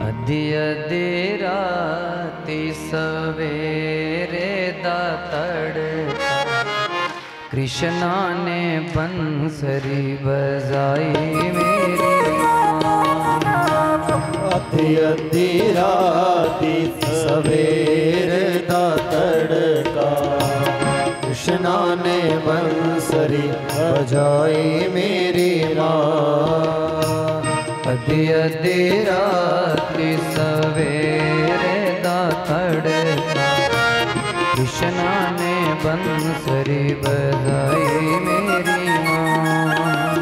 अधी अधी राती सवेरे दा तड़का कृष्णा ने बंसरी बजाई मेरी अधी अधी राती सवेरे दा तड़का कृष्णा ने बंसरी बजाई मेरी माँ। अधी अधी राती सवेरे दा तड़का कृष्णा ने बंसरी बजाई मेरी माँ।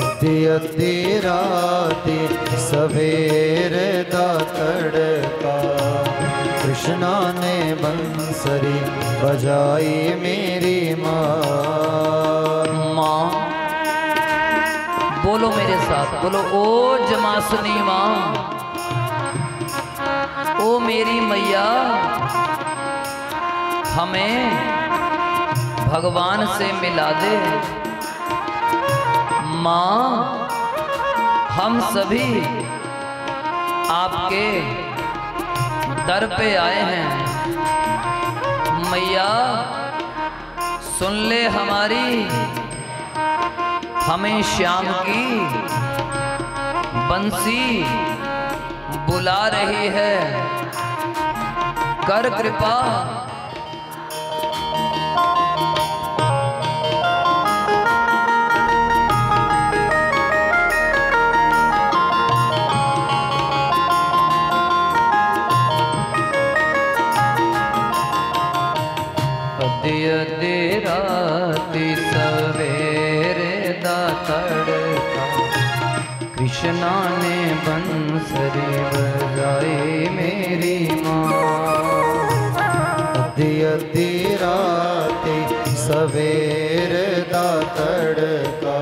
अधी अधी राती सवेरे दा तड़का कृष्णा ने बंसरी बजाई मेरी माँ। माँ बोलो मेरे साथ, बोलो ओ जमासुनी माँ, ओ मेरी मैया, हमें भगवान से मिला दे। माँ हम सभी आपके दर पे आए हैं। मैया सुन ले हमारी, हमें श्याम की बंसी बुला रही है, कर कृपा। अधी अधी राती सवेरे दा तड़का कृष्णा ने बंसरी बजाई मेरी माँ। अधी अधी राती सवेरे दा तड़का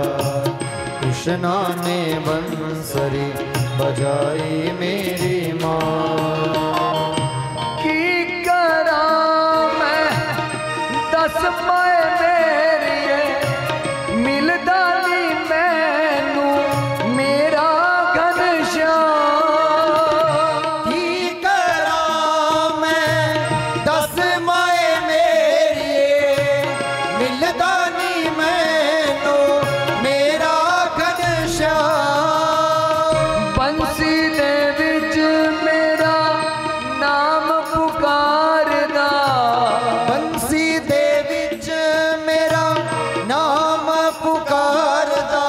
कृष्णा ने बंसरी बजाई मेरी माँ। दस पाए मेरी मिलदा नी मैनू मेरा घनश्याम। की करा मैं दस माए मेरी मिलदा नी मैनू मेरा घनश्याम। बंसी दे विच मेरा नाम पुकारदा, बंसी दे मेरा नाम पुकारदा।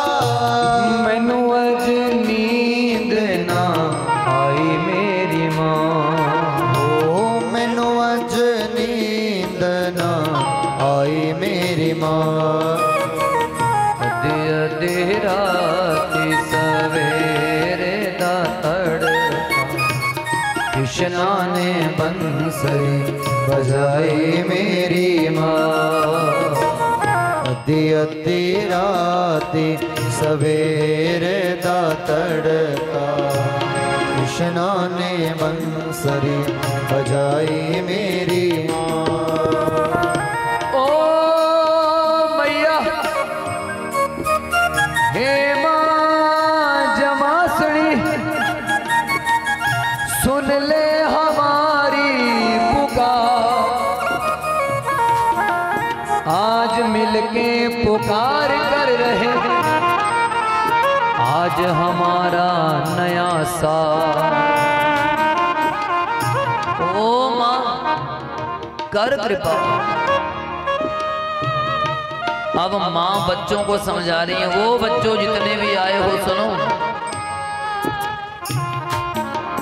मैनू अज नींद ना आई मेरी माँ। ओ मैनू अज नींद ना आई मेरी माँ। अधी अधी राती सवेरे दा तड़का कृष्णा ने बंसरी बजाई मेरी माँ। अधी अधी राती सवेरे दा तड़का कृष्णा ने बंसरी बजाई मेरी माँ। ओ मैया हे माँ जमासनी, सुन ले हमारी आज मिलके पुकार कर रहे हैं, आज हमारा नया साल। ओ माँ कर कृपा। अब माँ बच्चों को समझा रही है, वो बच्चों जितने भी आए हो सुनो।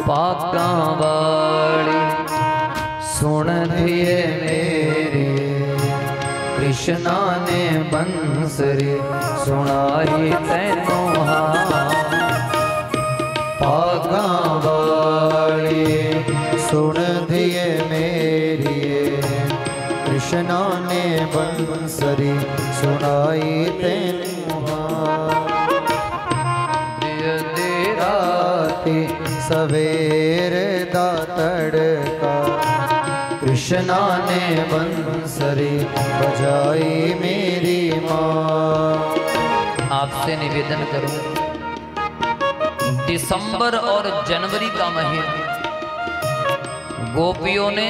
पाका वाली सुन दिए मेरे कृष्णा ने बंसरी सुनाई तैनों पागा वाली सुन दिए मेरी कृष्णा ने बंसरी सुनाई तैनों। राती सवेरे दा तड़का कृष्णा ने बंसरी बजाई मेरी माँ। आपसे निवेदन करूं, दिसंबर और जनवरी का महीना गोपियों ने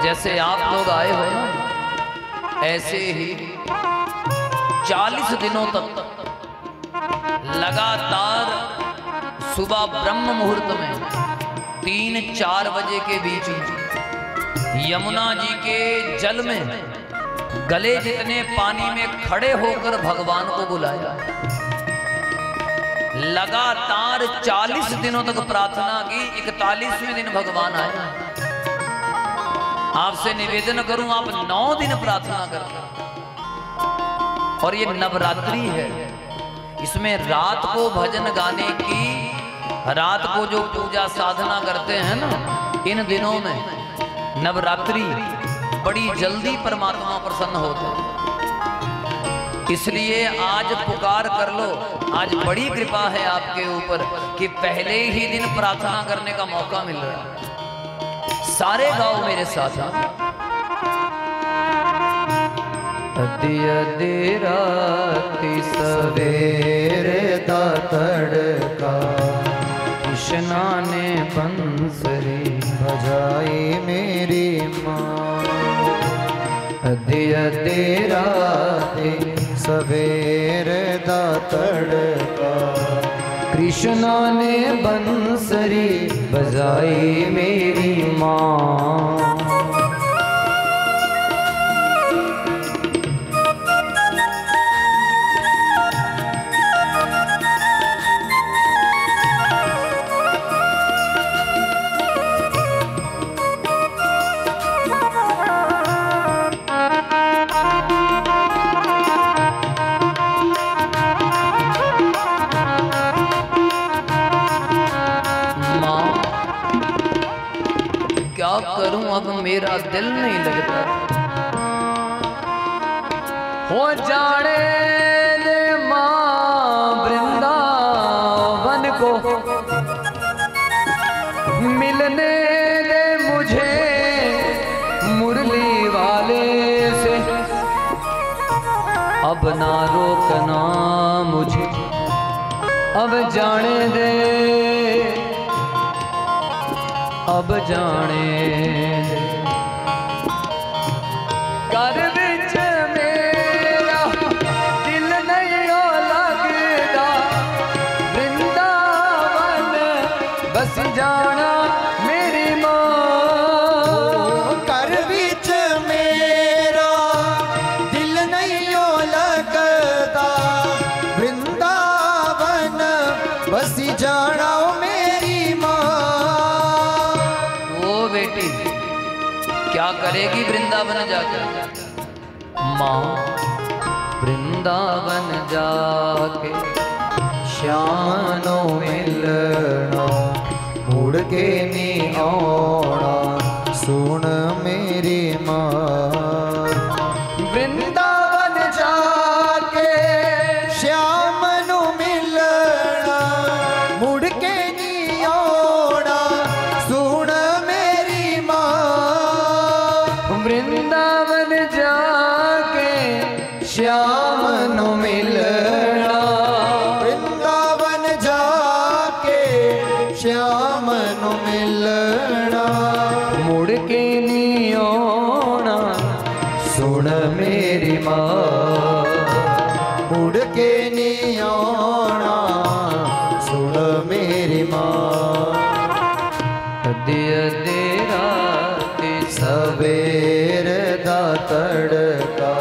जैसे आप लोग आए हो ना, ऐसे ही 40 दिनों तक लगातार सुबह ब्रह्म मुहूर्त में 3-4 बजे के बीच में यमुना जी के जल में गले जितने पानी में खड़े होकर भगवान को बुलाया। लगातार 40 दिनों तक प्रार्थना की, 41वें दिन भगवान आए। आपसे निवेदन करूं, आप 9 दिन प्रार्थना करें। और ये नवरात्रि है, इसमें रात को भजन गाने की, रात को जो पूजा साधना करते हैं ना, इन दिनों में नवरात्रि बड़ी जल्दी परमात्मा प्रसन्न होते हैं। इसलिए आज पुकार कर लो, आज बड़ी कृपा है आपके ऊपर कि पहले ही दिन प्रार्थना करने का मौका मिल रहा है। सारे गाओ मेरे साथ। अदि अदि राति सवेरे दा तड़का, कृष्णा ने बंसरी बजाई मेरी माँ। अदि अदि राति सवेरे दा तड़का, कृष्णा ने बंसरी बजाई मेरी माँ। करूं अब मेरा दिल नहीं लगता। हो जाने दे मां वृंदावन को, मिलने दे मुझे मुरली वाले से। अब ना रोकना मुझे, अब जाने दे, अब जाने दे। घर विच मेरा दिल नहीं लगता, वृंदावन बस जाना मेरी माँ। घर विच मेरा दिल नहीं लगता, वृंदावन बस जाना मेरी माँ। क्या करेगी वृंदावन जाकर? माँ वृंदावन जाके श्याम नो मिलना, मुड़ के नहीं आना, सुन मेरी माँ। वृंदावन जाके श्याम नो मिलना, मुड़ के नहीं आना, सुन मेरी माँ। वृंदावन जाके श्याम नो मिलना, वृंदावन जाके श्याम नो मिलना, मुड़ के नहीं आना, सुन मेरी माँ। मुड़ के नहीं आना, सुन मेरी माँ। अदि अदि राति सवेरे दा तड़का,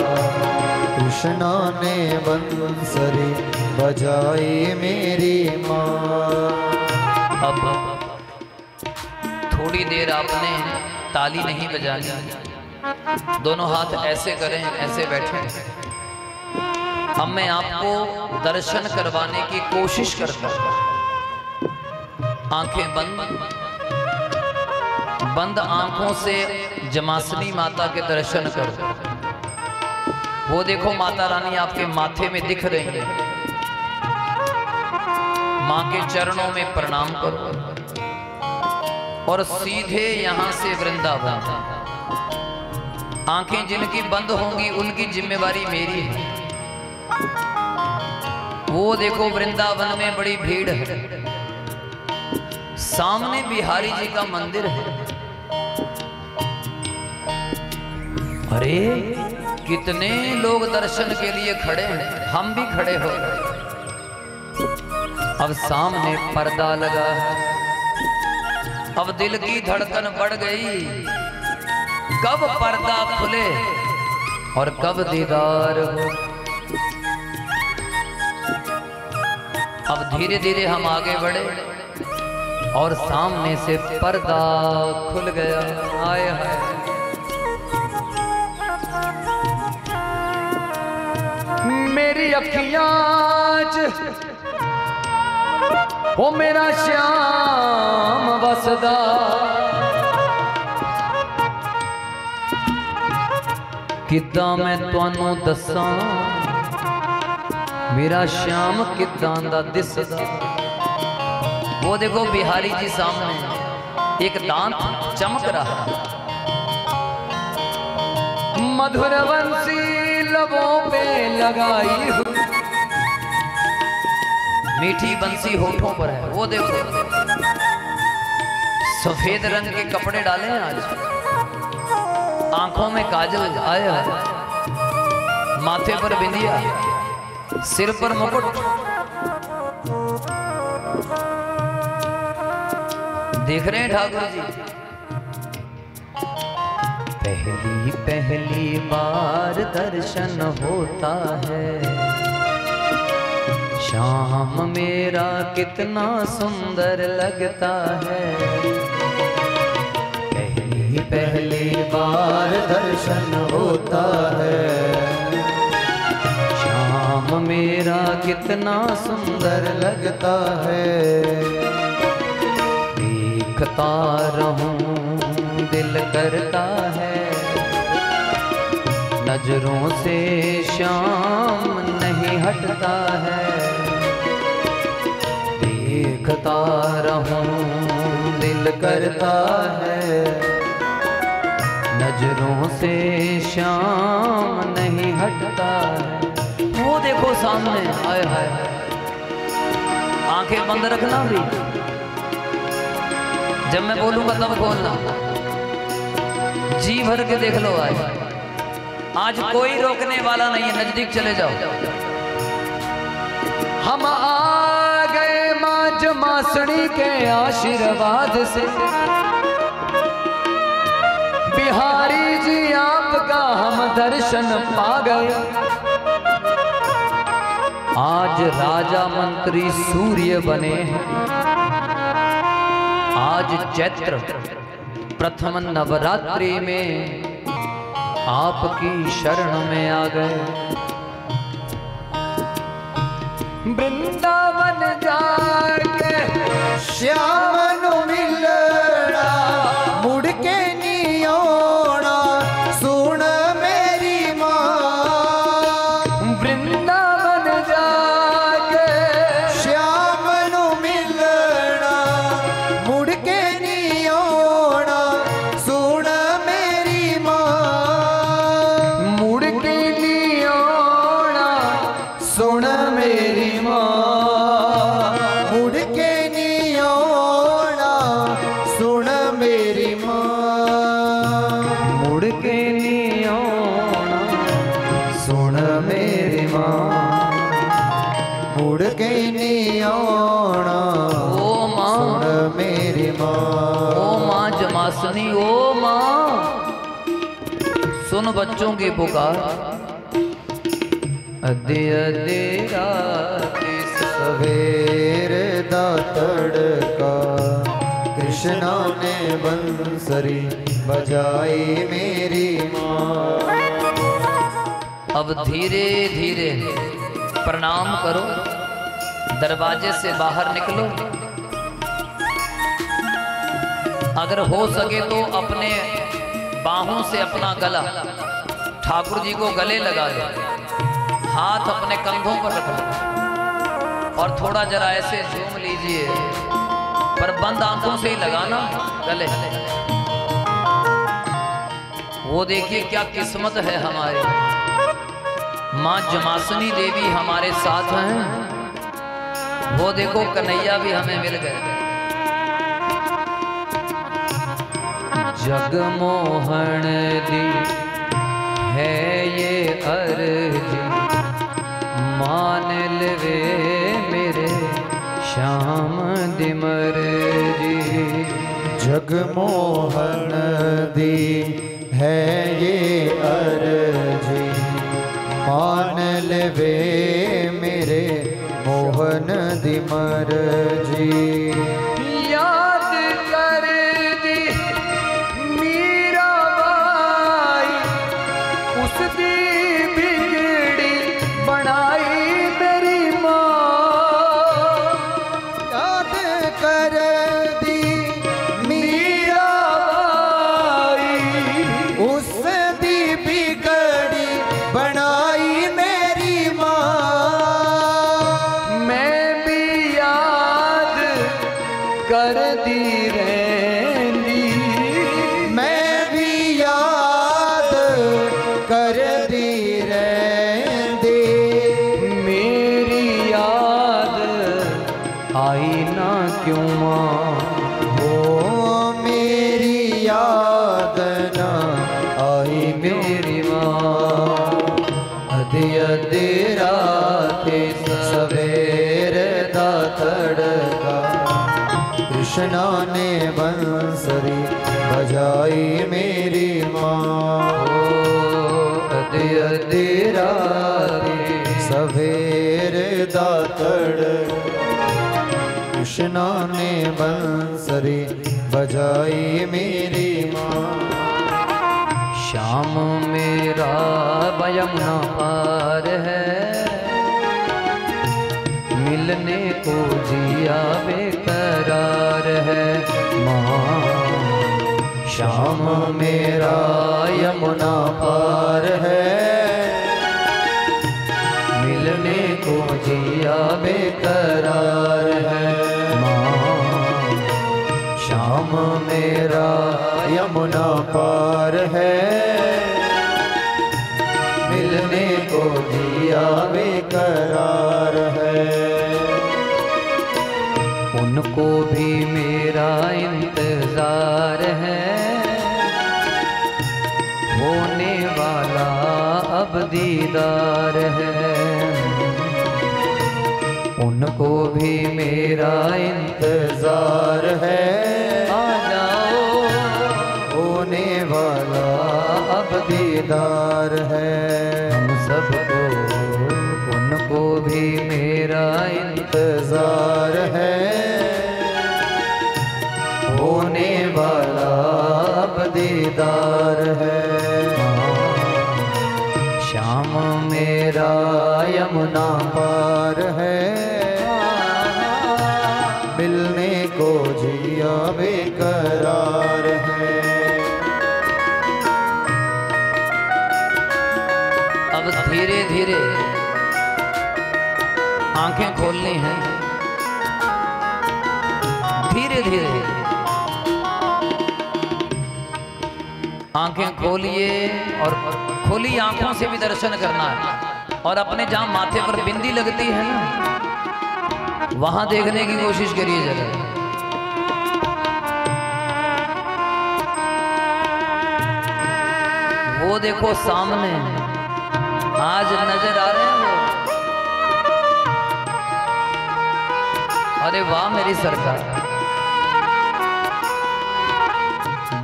कृष्णा ने बंसरी बजाई मेरी माँ। अब थोड़ी देर आपने ताली नहीं बजानी, दोनों हाथ ऐसे करें, ऐसे बैठे। अब मैं आपको दर्शन करवाने की कोशिश करता हूं। आंखें बंद, बंद आंखों से जमासनी माता के दर्शन करो। वो देखो माता रानी आपके माथे में दिख रही है। मां के चरणों में प्रणाम करो और सीधे यहां से वृंदावन। आंखें जिनकी बंद होंगी उनकी जिम्मेवारी मेरी है। वो देखो वृंदावन में बड़ी भीड़ है, सामने बिहारी जी का मंदिर है। अरे कितने लोग दर्शन के लिए खड़े हैं, हम भी खड़े हो गए। अब सामने पर्दा लगा है, अब दिल की धड़कन बढ़ गई, कब पर्दा खुले और कब दीदार हो। अब धीरे धीरे हम आगे बढ़े और सामने से पर्दा खुल गया। आए हाय, मेरी अखियां वो मेरा श्याम वसदा, किद्दां मैं तुहानू दसां मेरा श्याम किद्दां दा दिसदा। वो देखो बिहारी जी सामने एक दांत चमक रहा, मधुर बंसी लबों पे लगाई हुई, मीठी बंसी होठों पर है। वो देखो सफेद रंग के कपड़े डाले हैं आज, आंखों में काजल आया, माथे पर बिंदिया, सिर पर मुकुट। देख रहे हैं ठाकुर जी, पहली पहली बार दर्शन होता है, श्याम मेरा कितना सुंदर लगता है। पहली पहली बार दर्शन होता है, श्याम मेरा कितना सुंदर लगता है। देखता रहूं दिल करता है, नजरों से श्याम नहीं हटता है। देखता रहूं दिल करता है, नजरों से श्याम नहीं हटता है। वो देखो सामने, आए हाय, आंखें बंद रखना भी, जब मैं बोलूंगा तब खोलना, जी भर के देख लो। आज कोई रोकने वाला नहीं है, नजदीक चले जाओ। हम आ गए मां जमासड़ी के आशीर्वाद से, बिहारी जी आपका हम दर्शन पा गए। आज राजा मंत्री सूर्य बने हैं, आज चैत्र प्रथम नवरात्रि में आपकी शरण में आ गए। वृंदावन जाके श्याम नु मिलना, मुड़ के नहीं आना, सुन मेरी मां। वृंदावन जाके श्याम नु मिलना, मुड़ के नहीं आना, सुन मेरी मां। मुड़ के नहीं आना, सुन मेरी मां, मुड़ के नहीं आना, सुन मेरी मां। मुड़ के नहीं आना, सुन मेरी मां, मुड़ के नहीं आना, ओ माँ, सुन मेरी मां। ओ माँ जमासनी, ओ माँ, सुन बच्चों की पुकार। अदे अदे रात सवेरे दा तड़का, कृष्णा ने बंसरी बजाई मेरी मां। अब धीरे धीरे प्रणाम करो, दरवाजे से बाहर निकलो। अगर हो सके तो अपने बाहों से अपना गला ठाकुर जी को गले लगा लो, हाथ अपने कंधों पर रख लो और थोड़ा जरा ऐसे झूम लीजिए, पर बंद आंखों से ही लगाना गले। वो देखिए क्या किस्मत है हमारी, माँ जमासनी देवी हमारे साथ हैं। वो देखो कन्हैया भी हमें मिल गए। जगमोहन दी है ये अर्जी, मान लवे मेरे श्याम दिमर जी। जगमोहन दी है ये अर्जी, मान लवे मेरे मोहन दिमर जी। याद कर दी मीरा बाई, उस दी बिगड़ी बनाई मेरी माँ। याद कर दी मीरा बाई, उस दी बिगड़ी बनाई मेरी माँ। मैं भी याद कर दी रहंदी, मैं भी याद कर दी रहंदी। मेरी याद आई ना क्यों माँ। हो मेरी याद ना आई मेरी माँ। अधी अधी राते सवेर दा तड़का, कृष्णा ने बंसरी बजाई मेरी माँ। अधी अधी राते सवेर दा तड़का, कृष्णा ने बंसरी बजाई मेरी माँ। श्याम मेरा यमुना पार है, मिलने को जिया बेकरार है माँ। श्याम मेरा यमुना पार है, मिलने को जिया बेकरार है माँ। श्याम मेरा यमुना पार है, मिलने को जिया बेकरार है। उनको भी मेरा इंतजार है, होने वाला अब दीदार है। उनको भी मेरा इंतजार है, आ जाओ, होने वाला अब दीदार है। हम सबको उनको भी मेरा इंतजार है, होने वाला अब दीदार है। श्याम मेरा यमुना पार है, मिलने को जिया बेकरार है। अब धीरे धीरे आंखें खोलनी हैं, धीरे धीरे आंखें खोलिए और खुली आंखों से भी दर्शन करना है। और अपने जहां माथे पर बिंदी लगती है ना, वहां देखने की कोशिश करिए जरा। वो देखो सामने आज नजर आ रहे हैं वो। अरे वाह मेरी सरकार,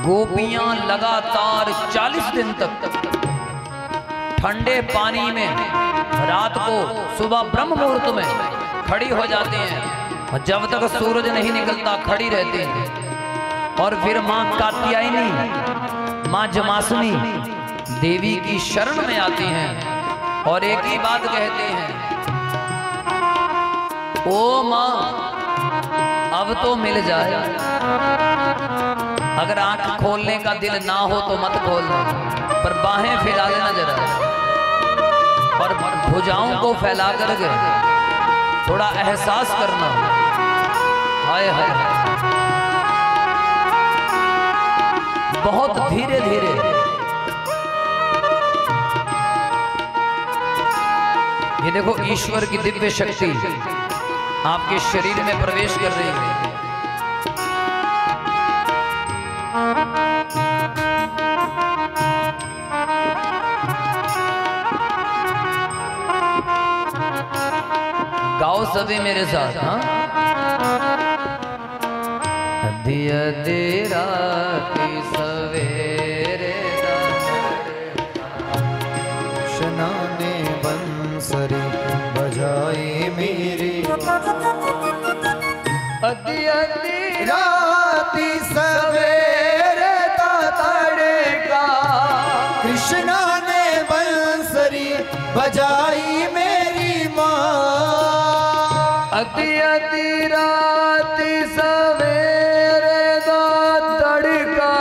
गोपियां लगातार 40 दिन तक ठंडे पानी में रात को सुबह ब्रह्म मुहूर्त में खड़ी हो जाती हैं, और जब तक सूरज नहीं निकलता खड़ी रहती हैं। और फिर माँ कात्यायनी, माँ जमासनी देवी की शरण में आती हैं और एक ही बात कहते हैं, ओ माँ अब तो मिल जाए। अगर आंख खोलने का दिल ना हो तो मत खोलना, पर बाहें फैला देना जरा, और भुजाओं को फैला करके थोड़ा एहसास करना। हाय हाय, बहुत धीरे धीरे ये देखो ईश्वर की दिव्य शक्ति आपके शरीर में प्रवेश कर रही है। गाओ सभी मेरे साथ। हाँ, दिया तेरा की सवेरे कृष्णा ने बंसरी बजाई मेरी, दिया तेरा राती सवेरे तड़का कृष्णा ने बंसरी बजाई मेरी माँ। अति रात सवेरे तड़का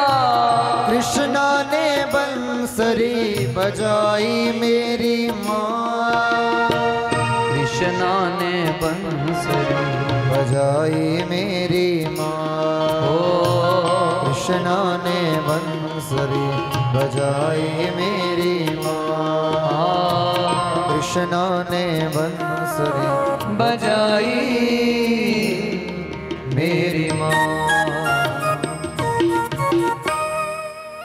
कृष्णा ने बंसरी बजाई मेरी माँ। कृष्णा ने बंसरी बजाई मेरी माँ। कृष्णा ने बंसरी बजाई मेरी माँ। कृष्णा ने बंसरी बजाई